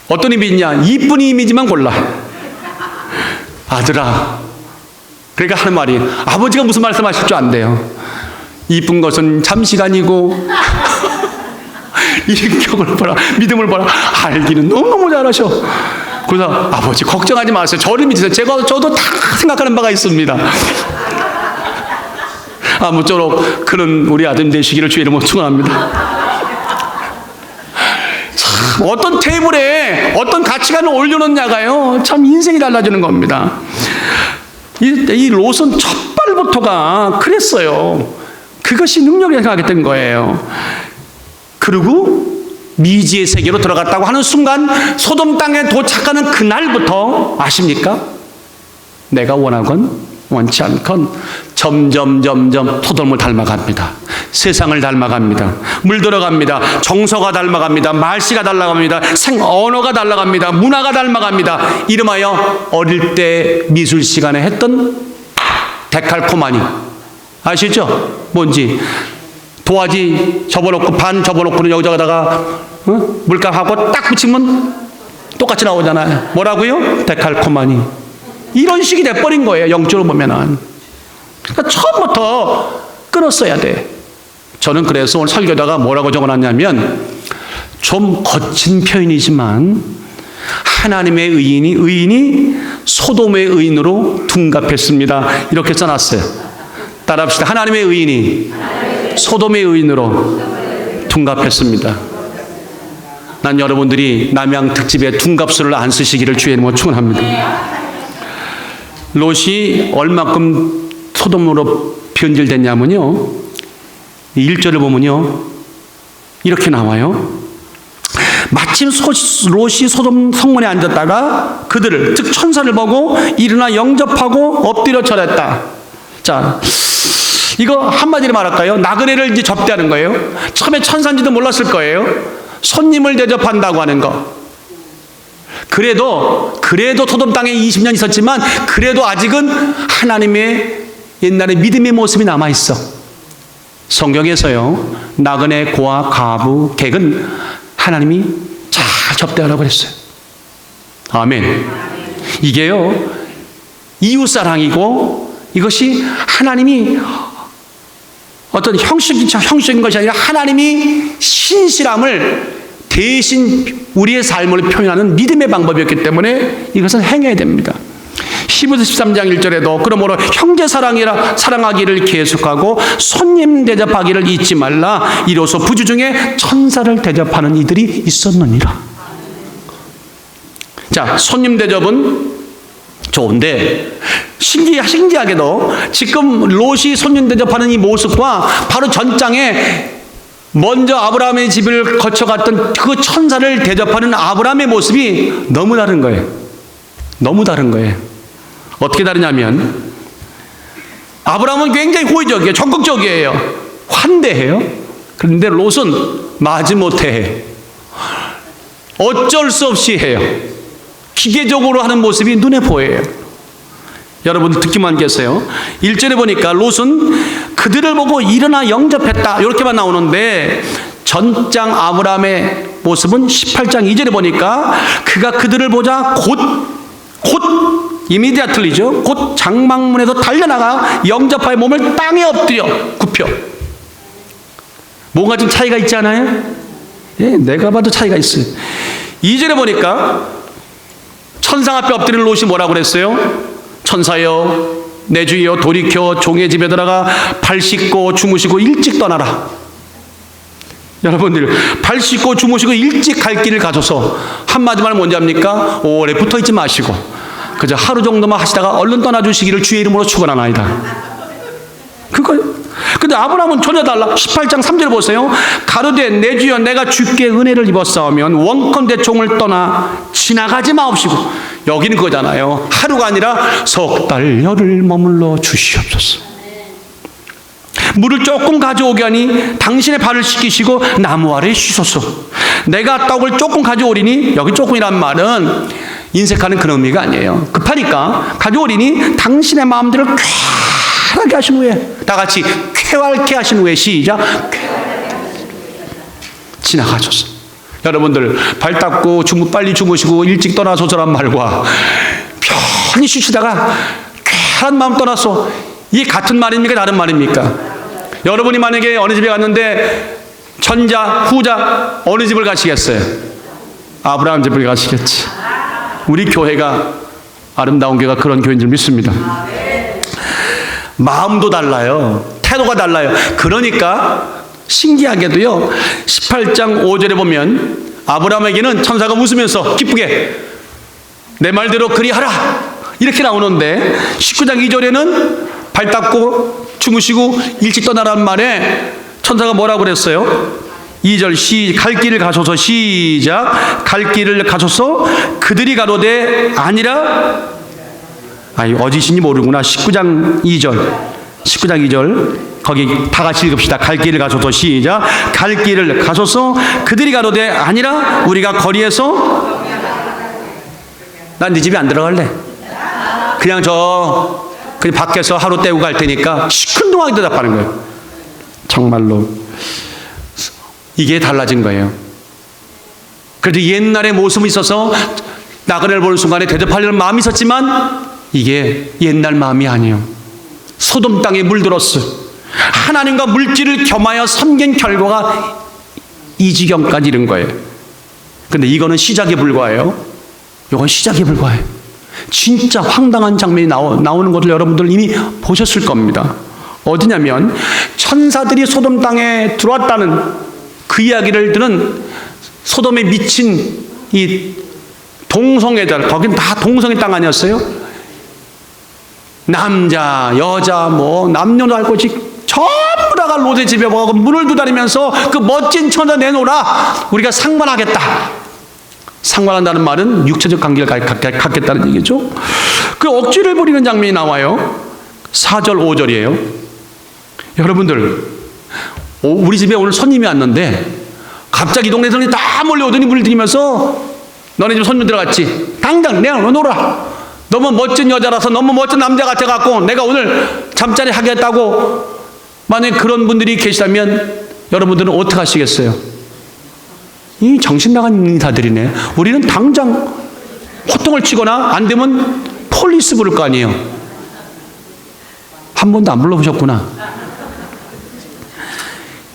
어떤 이미지냐, 이쁜 이미지만 골라. 아들아, 그러니까 하는 말이, 아버지가 무슨 말씀하실 줄 안 돼요. 이쁜 것은 잠시간이고 인격을 보라, 믿음을 보라. 알기는 너무너무 잘하셔. 그래서 아버지 걱정하지 마세요. 저를 믿으세요. 저도 다 생각하는 바가 있습니다. 아무쪼록 그런 우리 아들 되시기를 주의 이름으로 축원합니다. 참, 어떤 테이블에 어떤 가치관을 올려놓냐가요, 참 인생이 달라지는 겁니다. 이 롯은 첫발부터가 그랬어요. 그것이 능력이라고 생각했던 거예요. 그리고 미지의 세계로 들어갔다고 하는 순간 소돔 땅에 도착하는 그날부터 아십니까? 내가 원하건 원치 않건 점점 소돔을 닮아갑니다. 세상을 닮아갑니다. 물들어갑니다. 정서가 닮아갑니다. 말씨가 닮아갑니다. 언어가 닮아갑니다. 문화가 닮아갑니다. 이름하여 어릴 때 미술 시간에 했던 데칼코마니 아시죠? 뭔지. 도화지 접어놓고 반 접어놓고는 여기다가 물감하고 딱 붙이면 똑같이 나오잖아요. 뭐라고요? 데칼코마니. 이런 식이 돼버린 거예요. 영적으로 보면은. 그러니까 처음부터 끊었어야 돼. 저는 그래서 오늘 설교다가 뭐라고 적어놨냐면, 좀 거친 표현이지만 하나님의 의인이 소돔의 의인으로 둔갑했습니다. 이렇게 써놨어요. 따라합시다. 하나님의 의인이 소돔의 의인으로 둔갑했습니다. 난 여러분들이 남양 특집에 둔갑술을 안 쓰시기를 주의 이름으로 축원합니다. 롯이 얼마큼 소돔으로 변질됐냐면요, 1절을 보면요 이렇게 나와요. 마침 롯이 소돔 성문에 앉았다가 그들을, 즉 천사를 보고 일어나 영접하고 엎드려 절했다. 자, 이거 한마디로 말할까요? 나그네를 이제 접대하는 거예요. 처음에 천사인지도 몰랐을 거예요. 손님을 대접한다고 하는 거. 그래도 소돔 땅에 20년 있었지만 그래도 아직은 하나님의 옛날의 믿음의 모습이 남아있어. 성경에서요, 나그네, 고아, 과부, 객은 하나님이 잘 접대하라고 그랬어요. 아멘. 이게요, 이웃사랑이고 이것이 하나님이 어떤 형식적인 것이 아니라 하나님이 신실함을 대신 우리의 삶을 표현하는 믿음의 방법이었기 때문에 이것은 행해야 됩니다. 히브리서 13장 1절에도 그러므로 형제 사랑하기를 계속하고 손님 대접하기를 잊지 말라. 이로써 부주 중에 천사를 대접하는 이들이 있었느니라. 자, 손님 대접은 좋은데 신기하게도 지금 롯이 손님 대접하는 이 모습과 바로 전장에 먼저 아브라함의 집을 거쳐갔던 그 천사를 대접하는 아브라함의 모습이 너무 다른 거예요. 너무 다른 거예요. 어떻게 다르냐면 아브라함은 굉장히 호의적이에요. 적극적이에요. 환대해요. 그런데 롯은 마지못해 해요. 어쩔 수 없이 해요. 기계적으로 하는 모습이 눈에 보여요. 여러분들 듣기만 계세요. 1절에 보니까 롯은 그들을 보고 일어나 영접했다 이렇게만 나오는데 전장 아브라함의 모습은 18장 2절에 보니까 그가 그들을 보자 곧 이미디어틀리죠. 곧 장막문에서 달려나가 영접하여 몸을 땅에 엎드려 굽혀. 뭔가 좀 차이가 있지 않아요? 예, 내가 봐도 차이가 있어요. 2절에 보니까 천상 앞에 엎드리는 롯이 뭐라고 그랬어요? 천사여, 내 주여, 돌이켜 종의 집에 들어가 발 씻고 주무시고 일찍 떠나라. 여러분들, 발 씻고 주무시고 일찍 갈 길을 가셔서 한마디 말 뭔지 압니까? 오래 붙어있지 마시고 그저 하루 정도만 하시다가 얼른 떠나주시기를 주의 이름으로 축원하나이다. 그거요. 근데 아브라함은 전혀 달라. 18장 3절 보세요. 가로되 내 주여, 내가 주께 은혜를 입었사오면 원컨대 종을 떠나 지나가지 마옵시고. 여기는 그거잖아요. 하루가 아니라 석 달 열흘 머물러 주시옵소서. 물을 조금 가져오게 하니 당신의 발을 씻기시고 나무 아래 쉬소서. 내가 떡을 조금 가져오리니, 여기 조금이란 말은 인색하는 그런 의미가 아니에요. 급하니까 가져오리니 당신의 마음대로 쾌활하게 하신 후에, 다 같이 쾌활케 하신 후에, 시작, 지나가소서. 여러분들, 발 닦고 빨리 주무시고 일찍 떠나소서란 말과 편히 쉬시다가 쾌활한 마음 떠나서, 이게 같은 말입니까 다른 말입니까? 여러분이 만약에 어느 집에 갔는데 전자 후자 어느 집을 가시겠어요? 아브라함 집을 가시겠지. 우리 교회가, 아름다운 교회가 그런 교회인 줄 믿습니다. 마음도 달라요. 태도가 달라요. 그러니까 신기하게도요, 18장 5절에 보면 아브라함에게는 천사가 웃으면서 기쁘게 내 말대로 그리하라 이렇게 나오는데, 19장 2절에는 발 닦고 주무시고 일찍 떠나라는 말에 천사가 뭐라고 그랬어요? 2절 갈 길을 가소서, 시작, 갈 길을 가소서. 그들이 가로되 아니라, 어디신지 모르구나. 19장 2절 거기 다 같이 읽읍시다. 갈 길을 가소서, 시작, 갈 길을 가소서. 그들이 가로되 아니라 우리가 거리에서, 난 네 집에 안 들어갈래. 그냥 그냥 밖에서 하루 때우고 갈 테니까, 시큰둥하게 대답하는 거예요. 정말로 이게 달라진 거예요. 그래도 옛날의 모습이 있어서 나그네를 보는 순간에 대접하려는 마음이 있었지만 이게 옛날 마음이 아니에요. 소돔 땅에 물들었어. 하나님과 물질을 겸하여 섬긴 결과가 이 지경까지 이른 거예요. 근데 이거는 시작에 불과해요. 이건 시작에 불과해요. 진짜 황당한 장면이 나오는 것을 여러분들 이미 보셨을 겁니다. 어디냐면 천사들이 소돔 땅에 들어왔다는 그 이야기를 들은 소돔에 미친 이 동성애들, 거긴 다 동성애 땅 아니었어요? 남자, 여자, 뭐 남녀도 알 것이 전부 다가 롯의 집에 와서 문을 두드리면서 그 멋진 천사 내놓으라, 우리가 상관하겠다. 상관한다는 말은 육체적 관계를 갖겠다는 얘기죠. 그 억지를 부리는 장면이 나와요. 4절 5절이에요. 여러분들, 우리 집에 오늘 손님이 왔는데 갑자기 동네 사람이 다 몰려오더니 물을 들이면서 너네 집 손님 들어갔지? 당장 내가 놓으라. 너무 멋진 여자라서 너무 멋진 남자 같아갖고 내가 오늘 잠자리 하겠다고. 만약에 그런 분들이 계시다면 여러분들은 어떻게 하시겠어요? 이 정신 나간 인사들이네. 우리는 당장 호통을 치거나 안 되면 폴리스 부를 거 아니에요. 한 번도 안 불러보셨구나.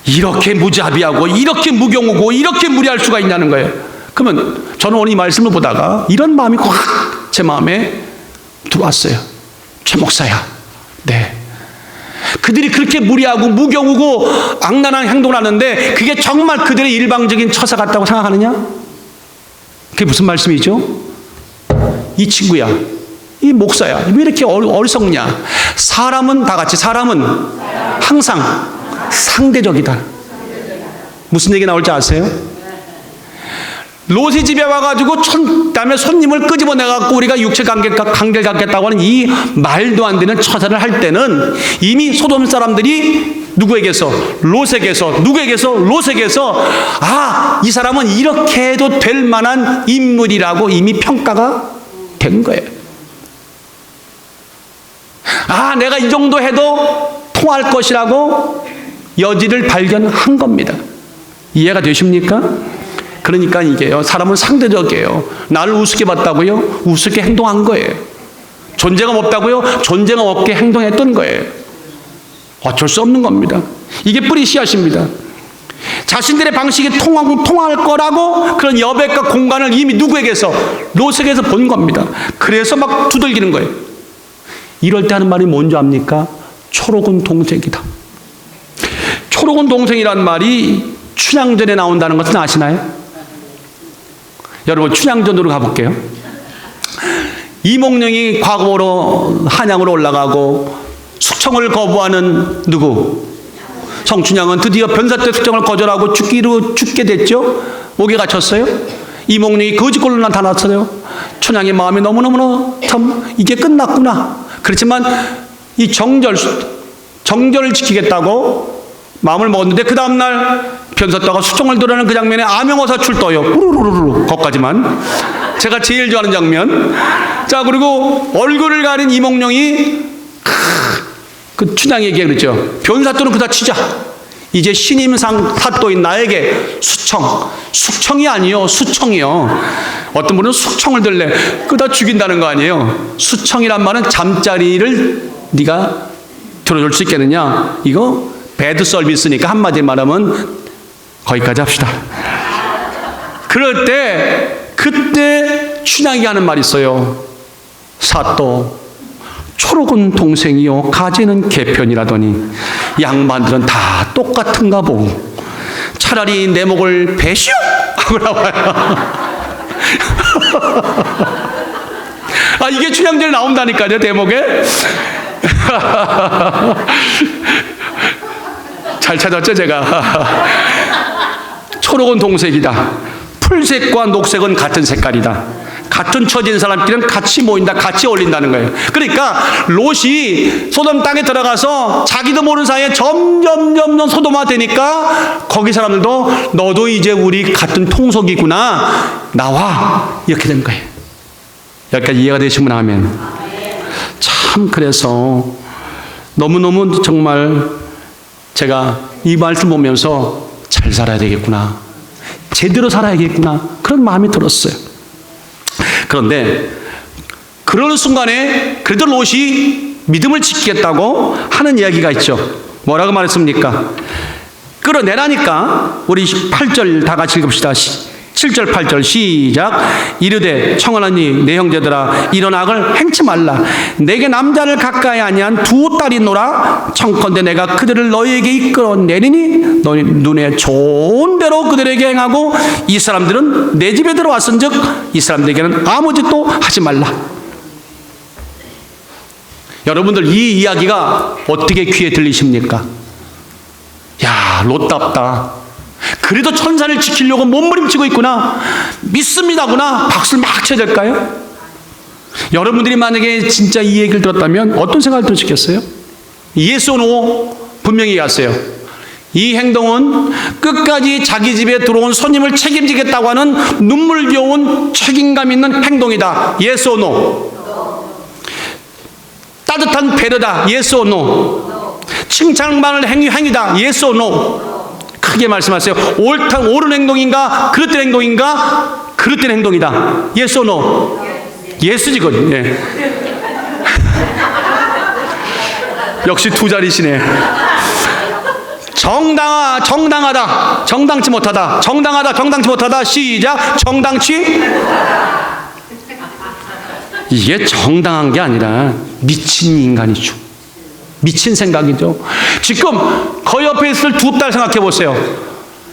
이렇게 무자비하고 이렇게 무경우고 이렇게 무리할 수가 있냐는 거예요. 그러면 저는 오늘 이 말씀을 보다가 이런 마음이 확 제 마음에 들어왔어요. 최 목사야, 네, 그들이 그렇게 무리하고 무경우고 악랄한 행동을 하는데 그게 정말 그들의 일방적인 처사 같다고 생각하느냐? 그게 무슨 말씀이죠? 이 친구야, 이 목사야, 왜 이렇게 어리석냐? 사람은 다 같이, 사람은 항상 상대적이다. 무슨 얘기 나올지 아세요? 롯의 집에 와가지고 그다음에 손님을 끄집어내갖고 우리가 육체 관계를 갖겠다고 하는 이 말도 안 되는 처사를 할 때는 이미 소돔 사람들이 누구에게서? 롯에게서. 누구에게서? 롯에게서 아, 이 사람은 이렇게 해도 될 만한 인물이라고 이미 평가가 된 거예요. 아, 내가 이 정도 해도 통할 것이라고 여지를 발견한 겁니다. 이해가 되십니까? 그러니까 이게요, 사람은 상대적이에요. 나를 우습게 봤다고요? 우습게 행동한 거예요. 존재감 없다고요? 존재감 없게 행동했던 거예요. 어쩔 수 없는 겁니다. 이게 뿌리 씨앗입니다. 자신들의 방식이 통할 거라고 그런 여백과 공간을 이미 누구에게서? 롯에게서 본 겁니다. 그래서 막 두들기는 거예요. 이럴 때 하는 말이 뭔지 압니까? 초록은 동생이다. 초록은 동생이란 말이 춘향전에 나온다는 것은 아시나요? 여러분, 춘향전으로 가볼게요. 이몽룡이 과거로 한양으로 올라가고 숙청을 거부하는 누구? 성춘향은 드디어 변사 때 숙청을 거절하고 죽게 됐죠. 옥에 갇혔어요. 이몽룡이 거짓골로 나타났어요. 춘향의 마음이 너무너무 참 이게 끝났구나. 그렇지만 이 정절을 지키겠다고 마음을 먹었는데 그 다음날 변사다가 수청을 드러내는 그 장면에 암행어사 출떠요. 우르르르르. 거기까지만. 제가 제일 좋아하는 장면. 자, 그리고 얼굴을 가린 이몽룡이 그 춘향에게 그랬죠. 변사또는 그다 치자. 이제 신임상 사또인 나에게 숙청이 아니요, 수청이요. 어떤 분은 숙청을 들래. 그다 죽인다는 거 아니에요. 수청이란 말은 잠자리를 네가 들어줄 수 있겠느냐. 이거 배드 서비스니까 한마디 말하면 거기까지 합시다. 그럴 때 그때 춘향이 하는 말이 있어요. 사또, 초록은 동생이요 가지는 개편이라더니 양반들은 다 똑같은가 보고 차라리 내 목을 베시오 하고 나와요. 아, 이게 춘향전에 나온다니까요, 대목에. 잘 찾았죠, 제가. 초록은 동색이다. 풀색과 녹색은 같은 색깔이다. 같은 처지인 사람끼리는 같이 모인다, 같이 어울린다는 거예요. 그러니까 롯이 소돔 땅에 들어가서 자기도 모르는 사이에 점점 소돔화 되니까 거기 사람들도 너도 이제 우리 같은 통속이구나, 나와, 이렇게 된 거예요. 여기까지 이해가 되시면 아멘. 참, 그래서 너무너무 정말 제가 이 말씀 보면서 잘 살아야 되겠구나, 제대로 살아야겠구나, 그런 마음이 들었어요. 그런데 그러는 순간에 그래도 롯이 믿음을 지키겠다고 하는 이야기가 있죠. 뭐라고 말했습니까? 끌어내라니까. 우리 8절 다 같이 읽읍시다. 7절 8절 시작. 이르되 청하나니 내 형제들아 이런 악을 행치 말라. 내게 남자를 가까이 아니한 두 딸이 있노라. 청컨대 내가 그들을 너희에게 이끌어내리니 너희 눈에 좋은 대로 그들에게 행하고 이 사람들은 내 집에 들어왔은즉 이 사람들에게는 아무 짓도 하지 말라. 여러분들 이 이야기가 어떻게 귀에 들리십니까? 야, 롯답다. 그래도 천사를 지키려고 몸부림치고 있구나. 믿습니다구나. 박수를 막 쳐야 될까요? 여러분들이 만약에 진짜 이 얘기를 들었다면 어떤 생각을 들으시겠어요? 예스 노 분명히 얘기하세요. 이 행동은 끝까지 자기 집에 들어온 손님을 책임지겠다고 하는 눈물겨운 책임감 있는 행동이다. 예스 노. 따뜻한 배려다. 예스 노. 칭찬받을 행위다. 예스 노. 크게 말씀하세요. 옳은 행동인가? 그릇된 행동인가? 그릇된 행동이다. 예스 노. 예스지 그건. 예. 역시 두 자리시네. 정당하다. 정당치 못하다. 정당치 못하다. 시작. 정당치. 이게 정당한 게 아니라 미친 인간이죠. 미친 생각이죠. 지금 그 옆에 있을 두 딸 생각해 보세요.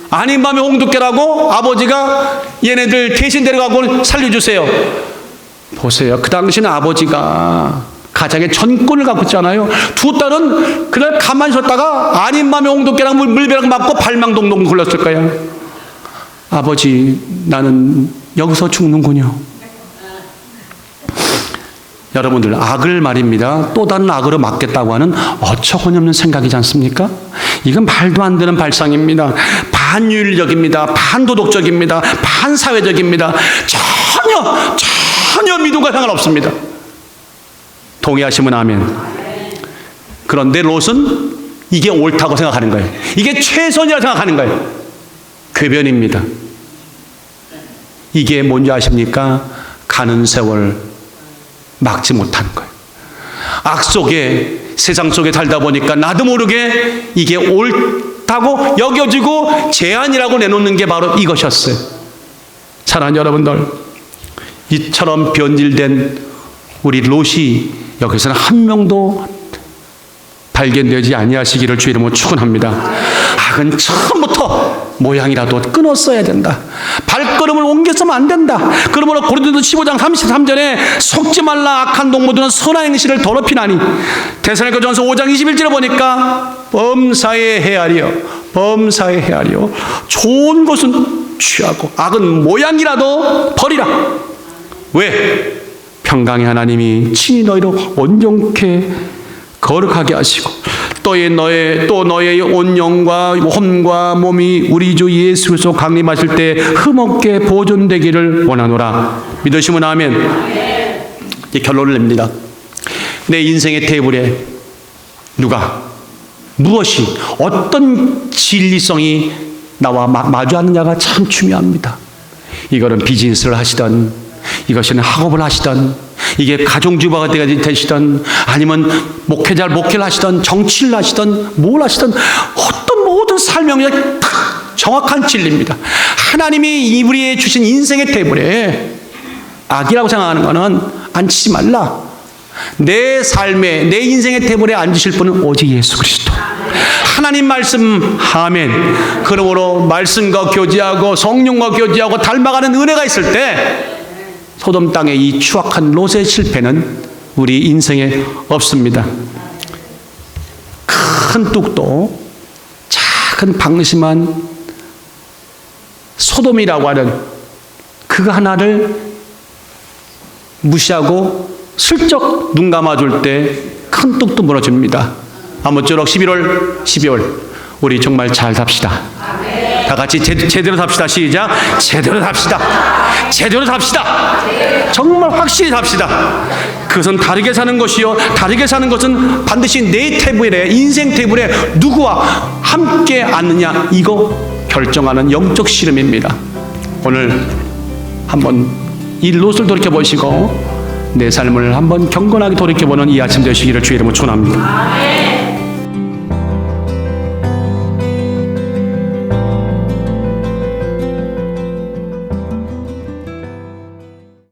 아닌 밤에 홍두깨라고 아버지가 얘네들 대신 데려가고 살려주세요. 보세요. 그 당시는 아버지가 가장의 전권을 갖고 있잖아요. 두 딸은 그날 가만히 있었다가 아닌 밤에 홍두깨랑 물벼락 맞고 발망동동 굴렀을 거야. 아버지, 나는 여기서 죽는군요. 여러분들, 악을 말입니다. 또 다른 악으로 막겠다고 하는 어처구니없는 생각이지 않습니까? 이건 말도 안 되는 발상입니다. 반윤리적입니다. 반도덕적입니다. 반사회적입니다. 전혀 믿음과 상관없습니다. 동의하시면 아멘. 그런데 롯은 이게 옳다고 생각하는 거예요. 이게 최선이라고 생각하는 거예요. 궤변입니다. 이게 뭔지 아십니까? 가는 세월 막지 못하는 거예요. 악 속에, 세상 속에 살다 보니까 나도 모르게 이게 옳다고 여겨지고 제안이라고 내놓는 게 바로 이것이었어요. 사랑하는 여러분들, 이처럼 변질된 우리 롯이 여기서는 한 명도 발견되지 아니하시기를 주의 이름으로 축원합니다. 악은 처음부터 모양이라도 끊었어야 된다. 발걸음을 옮겼으면 안 된다. 그러므로 고린도서 15장 33절에 속지 말라. 악한 동무들은 선한 행실을 더럽히나니. 데살로니가전서 5장 21절에 보니까 범사에 헤아려 좋은 것은 취하고 악은 모양이라도 버리라. 왜? 평강의 하나님이 친히 너희로 온전케 거룩하게 하시고 또 너의 온 영과 혼과 몸이 우리 주 예수 그리스도 강림하실 때 흠없게 보존되기를 원하노라. 믿으시면 아멘. 이제 결론을 냅니다. 내 인생의 테이블에 무엇이 어떤 진리성이 나와 마주하느냐가 참 중요합니다. 이거는 비즈니스를 하시던, 이것은 학업을 하시던, 이게 가정주부가 되시던, 아니면 목회를 하시던, 정치를 하시던, 뭘 하시던, 어떤 모든 삶의 정확한 진리입니다. 하나님이 우리에 주신 인생의 테이블에 악이라고 생각하는 것은 앉히지 말라. 내 삶에, 내 인생의 테이블에 앉으실 분은 오직 예수 그리스도. 하나님 말씀, 아멘. 그러므로 말씀과 교제하고 성령과 교제하고 닮아가는 은혜가 있을 때 소돔 땅의 이 추악한 롯의 실패는 우리 인생에 없습니다. 큰 뚝도 작은 방심한 소돔이라고 하는 그거 하나를 무시하고 슬쩍 눈 감아줄 때 큰 뚝도 무너집니다. 아무쪼록 11월 12월 우리 정말 잘 삽시다. 다 같이 제대로 삽시다. 시작. 제대로 삽시다. 제대로 삽시다. 정말 확실히 삽시다. 그것은 다르게 사는 것이요, 다르게 사는 것은 반드시 내 테이블에, 인생 테이블에 누구와 함께 앉느냐, 이거 결정하는 영적 씨름입니다. 오늘 한번 이 롯을 돌이켜보시고 내 삶을 한번 경건하게 돌이켜보는 이 아침 되시기를 주의 이름으로 축원합니다.